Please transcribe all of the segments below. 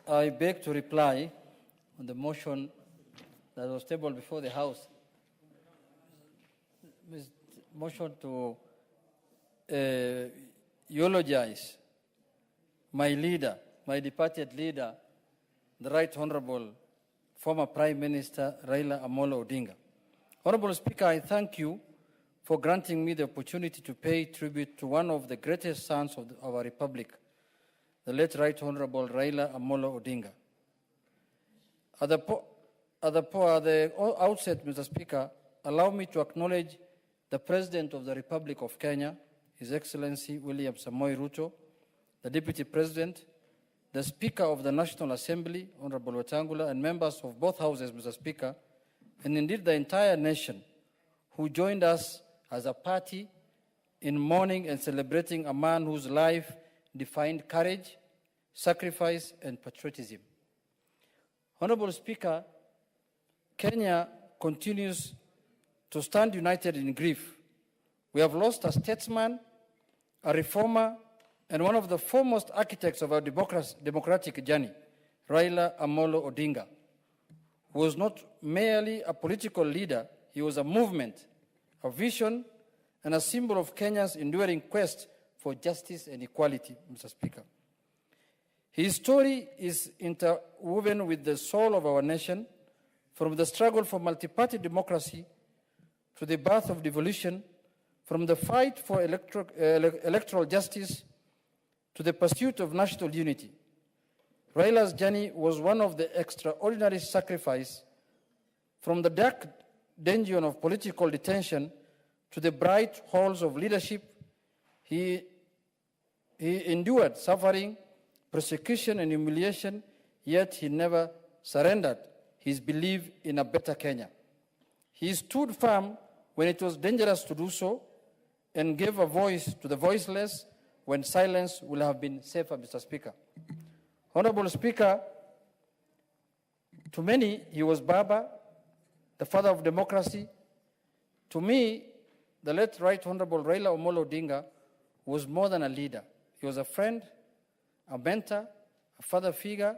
I beg to reply on the motion that was tabled before the House. Motion to eulogize my leader, my departed leader, the Right Honorable former Prime Minister Raila Amolo Odinga. Honorable Speaker, I thank you for granting me the opportunity to pay tribute to one of the greatest sons of our Republic, the late Right Honorable Raila Amolo Odinga. At the outset, Mr. Speaker, allow me to acknowledge the President of the Republic of Kenya, His Excellency William Samoei Ruto, the Deputy President, the Speaker of the National Assembly, Honorable Wetangula, and members of both houses, Mr. Speaker, and indeed the entire nation who joined us as a party in mourning and celebrating a man whose life defined courage, sacrifice, and patriotism. Honorable Speaker, Kenya continues to stand united in grief. We have lost a statesman, a reformer, and one of the foremost architects of our democratic journey, Raila Amolo Odinga, who was not merely a political leader, he was a movement, a vision, and a symbol of Kenya's enduring quest for justice and equality, Mr. Speaker. His story is interwoven with the soul of our nation, from the struggle for multi-party democracy to the birth of devolution, from the fight for electoral justice to the pursuit of national unity. Raila's journey was one of the extraordinary sacrifice, from the dark dungeon of political detention to the bright halls of leadership. He endured suffering, persecution, and humiliation, yet he never surrendered his belief in a better Kenya. He stood firm when it was dangerous to do so, and gave a voice to the voiceless when silence would have been safer, Mr. Speaker. Honorable Speaker, to many, he was Baba, the father of democracy. To me, the late Right Honorable Raila Amolo Odinga was more than a leader. He was a friend, a mentor, a father figure,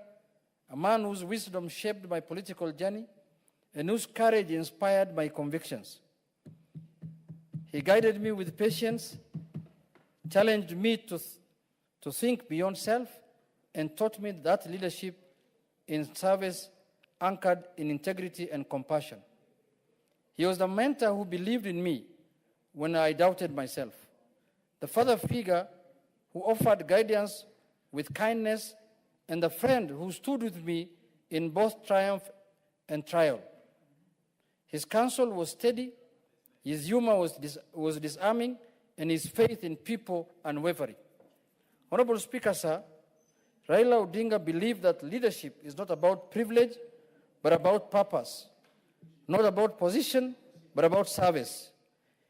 a man whose wisdom shaped my political journey and whose courage inspired my convictions. He guided me with patience, challenged me to think beyond self, and taught me that leadership in service anchored in integrity and compassion. He was the mentor who believed in me when I doubted myself, the father figure who offered guidance with kindness, and the friend who stood with me in both triumph and trial. His counsel was steady, his humor was disarming, and his faith in people unwavering. Honorable Speaker, sir, Raila Odinga believed that leadership is not about privilege, but about purpose. Not about position, but about service.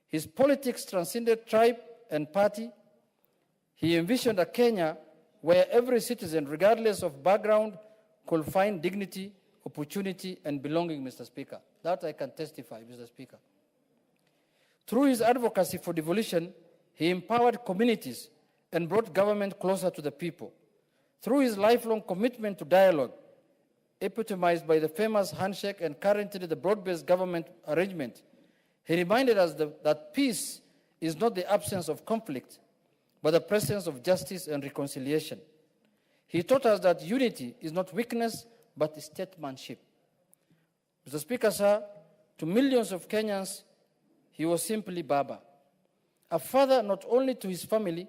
His politics transcended tribe and party. He envisioned a Kenya where every citizen, regardless of background, could find dignity, opportunity, and belonging, Mr. Speaker. That I can testify, Mr. Speaker. Through his advocacy for devolution, he empowered communities and brought government closer to the people. Through his lifelong commitment to dialogue, epitomized by the famous handshake and currently the broad-based government arrangement, he reminded us that peace is not the absence of conflict, but the presence of justice and reconciliation. He taught us that unity is not weakness, but statesmanship. Mr. Speaker, sir, to millions of Kenyans, he was simply Baba, a father not only to his family,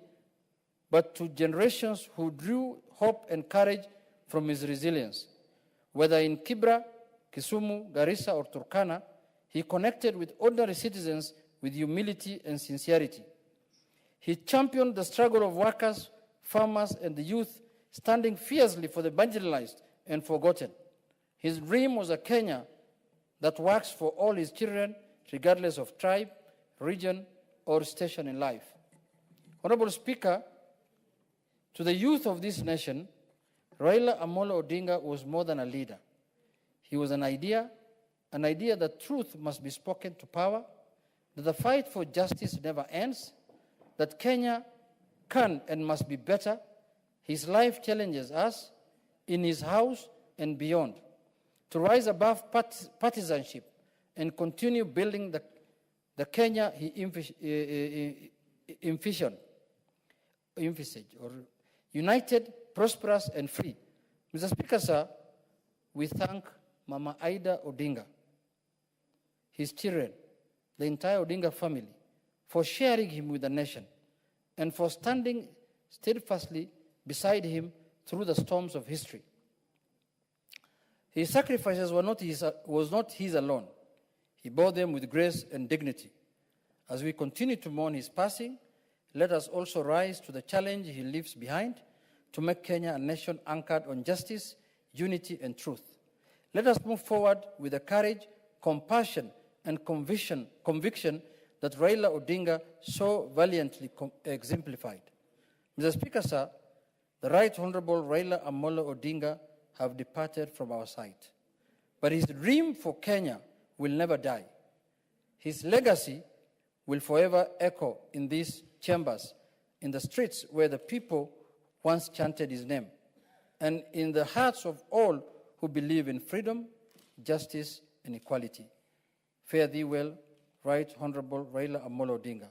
but to generations who drew hope and courage from his resilience. Whether in Kibra, Kisumu, Garissa, or Turkana, he connected with ordinary citizens with humility and sincerity. He championed the struggle of workers, farmers, and the youth, standing fiercely for the marginalized and forgotten. His dream was a Kenya that works for all his children, regardless of tribe, region, or station in life. Honorable Speaker, to the youth of this nation, Raila Amolo Odinga was more than a leader. He was an idea that truth must be spoken to power, that the fight for justice never ends, that Kenya can and must be better. His life challenges us, in his house and beyond, to rise above partisanship and continue building the Kenya he envisioned, or united, prosperous, and free. Mr. Speaker, sir, we thank Mama Ida Odinga, his children, the entire Odinga family, for sharing him with the nation and for standing steadfastly beside him through the storms of history. His sacrifices was not his alone. He bore them with grace and dignity. As we continue to mourn his passing, let us also rise to the challenge he leaves behind to make Kenya a nation anchored on justice, unity, and truth. Let us move forward with the courage, compassion, and conviction that Raila Odinga so valiantly exemplified. Mr. Speaker, sir, the Right Honorable Raila Amolo Odinga have departed from our sight. But his dream for Kenya will never die. His legacy will forever echo in these chambers, in the streets where the people once chanted his name, and in the hearts of all who believe in freedom, justice, and equality. Fare thee well, Right Honorable Raila Amolo Odinga,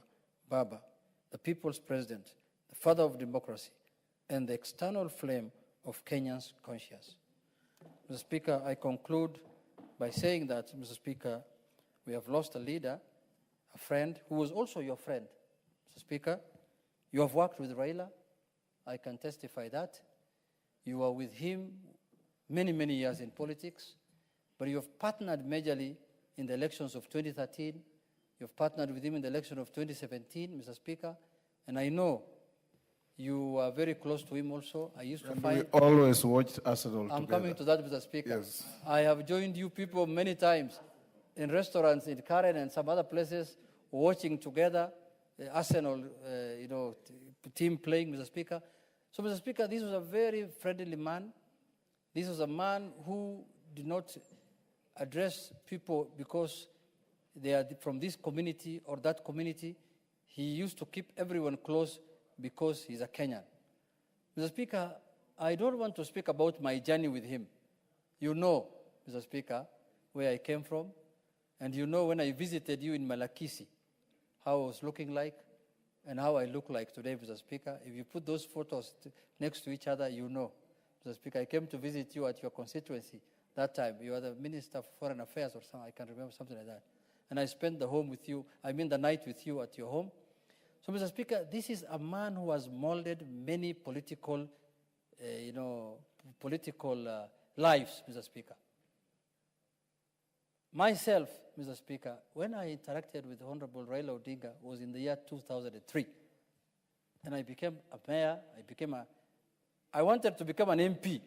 Baba, the people's president, the father of democracy, and the external flame of Kenyans' conscience. Mr. Speaker, I conclude by saying that, Mr. Speaker, we have lost a leader, a friend, who was also your friend. Mr. Speaker, you have worked with Raila. I can testify that. You were with him many, many years in politics, but you have partnered majorly in the elections of 2013. You have partnered with him in the election of 2017, Mr. Speaker, and I know you are very close to him also. I used to find... We always watched Arsenal together. I'm coming to that, Mr. Speaker. Yes. I have joined you people many times in restaurants in Karen and some other places, watching together the Arsenal, team playing, Mr. Speaker. So, Mr. Speaker, this was a very friendly man. This was a man who did not address people because they are from this community or that community. He used to keep everyone close because he's a Kenyan. Mr. Speaker, I don't want to speak about my journey with him. You know, Mr. Speaker, where I came from, and you know when I visited you in Malakisi, how I was looking like and how I look like today, Mr. Speaker. If you put those photos next to each other, you know. Mr. Speaker, I came to visit you at your constituency that time. You were the Minister of Foreign Affairs or something, I can remember something like that. And I spent the night with you at your home. So, Mr. Speaker, this is a man who has molded many political lives, Mr. Speaker. Myself, Mr. Speaker, when I interacted with Honorable Raila Odinga was in the year 2003. And I became a mayor, I wanted to become an MP.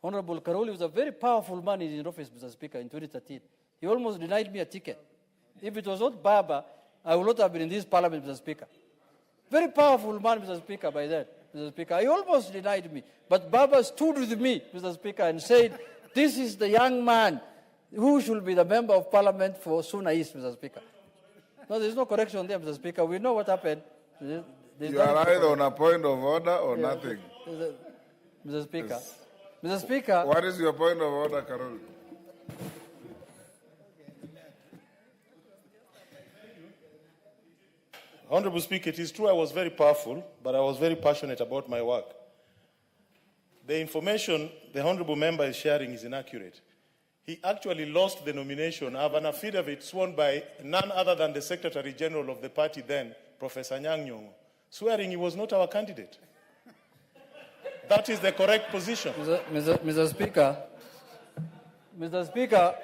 Honorable Caroli was a very powerful man in office, Mr. Speaker, in 2013. He almost denied me a ticket. If it was not Baba, I would not have been in this parliament, Mr. Speaker. Very powerful man, Mr. Speaker, by then, Mr. Speaker. He almost denied me. But Baba stood with me, Mr. Speaker, and said, this is the young man who should be the member of parliament for Suna East, Mr. Speaker. No, there's no correction there, Mr. Speaker. We know what happened. You are either on a point of order or nothing. Mr. Speaker. Yes. Mr. Speaker. What is your point of order, Caroli? Honorable Speaker, it is true I was very powerful, but I was very passionate about my work. The information the Honorable Member is sharing is inaccurate. He actually lost the nomination. I have an affidavit sworn by none other than the Secretary General of the party then, Professor Anyang' Nyong'o, swearing he was not our candidate. That is the correct position. Mr. Speaker, Mr. Speaker,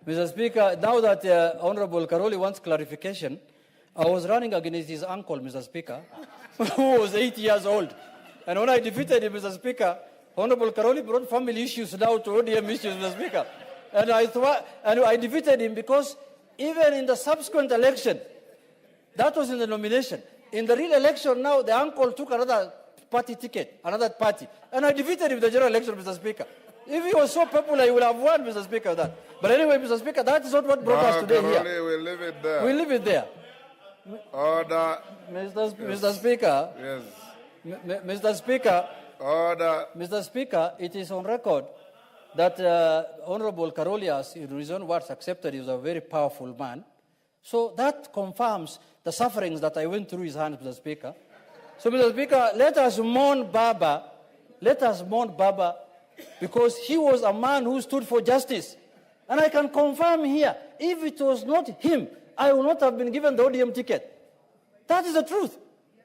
Mr. Speaker, now that Honorable Caroli wants clarification, I was running against his uncle, Mr. Speaker, who was 8 years old. And when I defeated him, Mr. Speaker, Honorable Caroli brought family issues now to ODM issues, Mr. Speaker. And I defeated him because even in the subsequent election, that was in the nomination. In the real election now, the uncle took another party ticket, another party. And I defeated him in the general election, Mr. Speaker. If he was so popular, he would have won, Mr. Speaker, that. But anyway, Mr. Speaker, that is not what brought us today here. We'll leave it there. We'll leave it there. Order. Mr. Speaker. Yes. Mr. Speaker, Order. Mr. Speaker, it is on record that Honorable Caroli has, in his own words, accepted he was a very powerful man. So that confirms the sufferings that I went through his hands, Mr. Speaker. So, Mr. Speaker, let us mourn Baba. Let us mourn Baba because he was a man who stood for justice. And I can confirm here, if it was not him, I would not have been given the ODM ticket. That is the truth.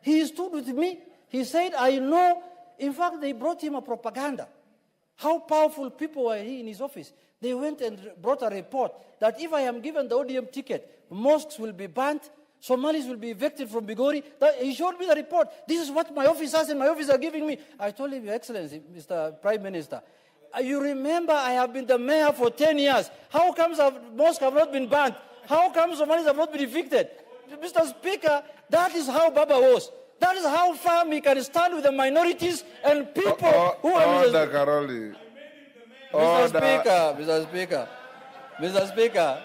He stood with me. He said, I know. In fact, they brought him a propaganda. How powerful people were in his office. They went and brought a report that if I am given the ODM ticket, mosques will be burnt, Somalis will be evicted from Bigori. He showed me the report. This is what my officers and my office are giving me. I told him, Your Excellency, Mr. Prime Minister, you remember I have been the mayor for 10 years. How comes mosques have not been burnt? How come Somalis have not been evicted? Mr. Speaker, that is how Baba was. That is how firm he can stand with the minorities and people who are... Order, Caroli. Mr. Speaker, Mr. Speaker, Mr. Speaker,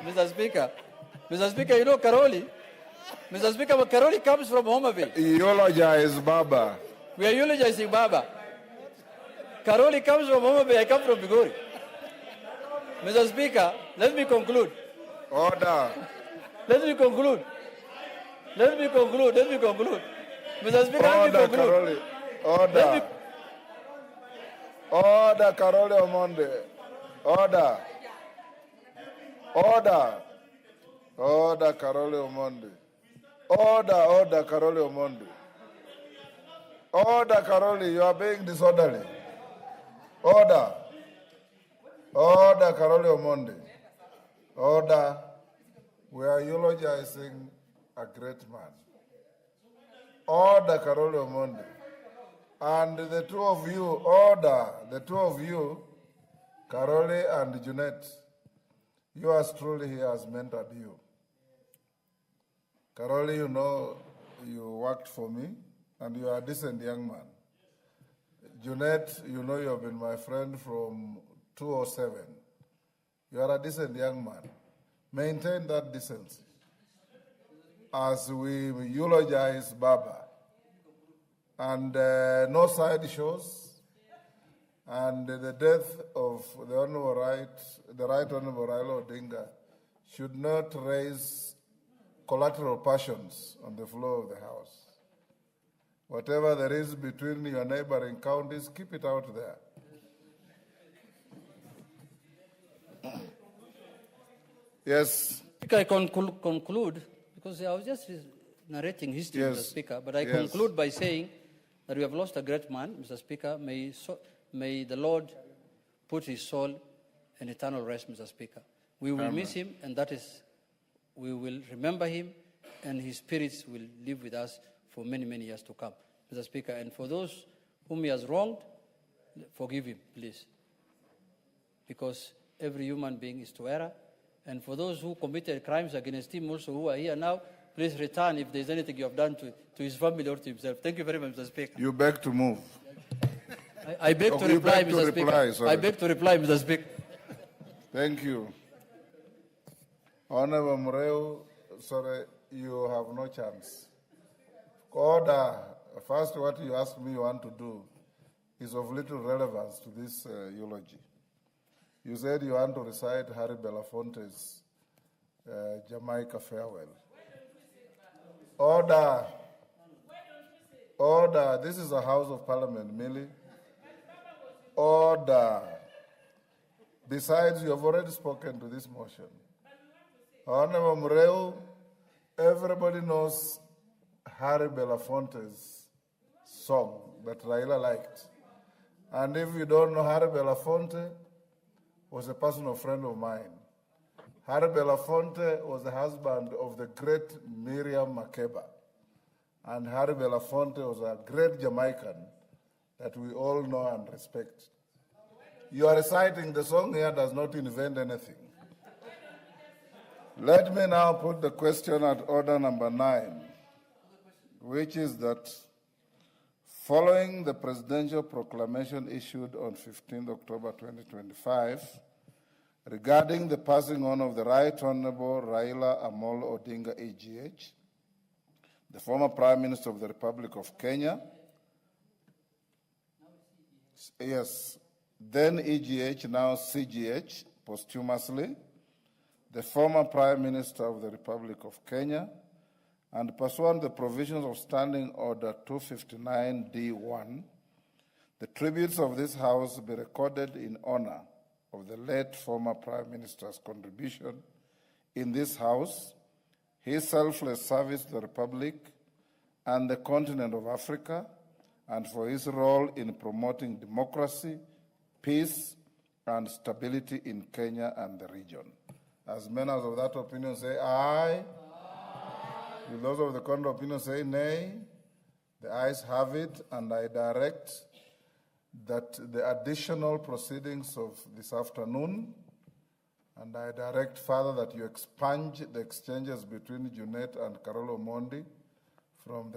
Mr. Speaker, Mr. Speaker, you know Caroli? Mr. Speaker, Caroli comes from Mohammed. Eulogize Baba. We are eulogizing Baba. Caroli comes from Mohammed, I come from Bigori. Mr. Speaker, let me conclude. Order. Let me conclude. Let me conclude. Let me conclude. Mr. Speaker, let me conclude. Caroli. Order. Order, Caroli Omondi. Order. Order. Order, Caroli Omondi. Order, Caroli Omondi. Order, Caroli, you are being disorderly. Order. Order, Caroli Omondi. Order. We are eulogizing a great man. Order, Caroli Omondi. And the two of you, order, the two of you, Caroli and Junet, yours truly he has mentored you. Caroli, you know, you worked for me, and you are a decent young man. Junet, you know you have been my friend from 2007. You are a decent young man. Maintain that decency as we eulogize Baba. And no side shows. And the death of the Right Honorable Raila Odinga should not raise collateral passions on the floor of the House. Whatever there is between your neighboring counties, keep it out there. Yes. I can conclude, because I was just narrating history, Yes. Mr. Speaker, but I Yes. conclude by saying that we have lost a great man, Mr. Speaker. May the Lord put his soul in eternal rest, Mr. Speaker. We will miss him, and that is, we will remember him, and his spirits will live with us for many, many years to come, Mr. Speaker. And for those whom he has wronged, forgive him, please. Because every human being is to err. And for those who committed crimes against him also who are here now, please return if there's anything you have done to his family or to himself. Thank you very much, Mr. Speaker. You beg to move. I beg to reply, Mr. Speaker. I beg to reply, Mr. Speaker. Thank you. Honorable Mureu, sorry, you have no chance. Order. First, what you asked me you want to do is of little relevance to this eulogy. You said you want to recite Harry Belafonte's Jamaica farewell. Order. Order. This is a House of Parliament, Millie. Order. Besides, you have already spoken to this motion. Honorable Mureu, everybody knows Harry Belafonte's song that Raila liked. And if you don't know, Harry Belafonte was a personal friend of mine. Harry Belafonte was the husband of the great Miriam Makeba. And Harry Belafonte was a great Jamaican that we all know and respect. You are reciting the song here does not invent anything. Let me now put the question at order number 9, which is that following the presidential proclamation issued on 15 October 2025 regarding the passing on of the Right Honorable Raila Amolo Odinga AGH, the former Prime Minister of the Republic of Kenya, yes, then EGH, now CGH, posthumously, the former Prime Minister of the Republic of Kenya, and pursuant to the provisions of Standing Order 259D1, the tributes of this House be recorded in honor of the late former Prime Minister's contribution in this House, his selfless service to the Republic and the continent of Africa, and for his role in promoting democracy, peace, and stability in Kenya and the region. As members of that opinion say aye. Will those of the contrary opinion say nay? The ayes have it, and I direct that the additional proceedings of this afternoon, and I direct further that you expunge the exchanges between Junet and Caroli Omondi from the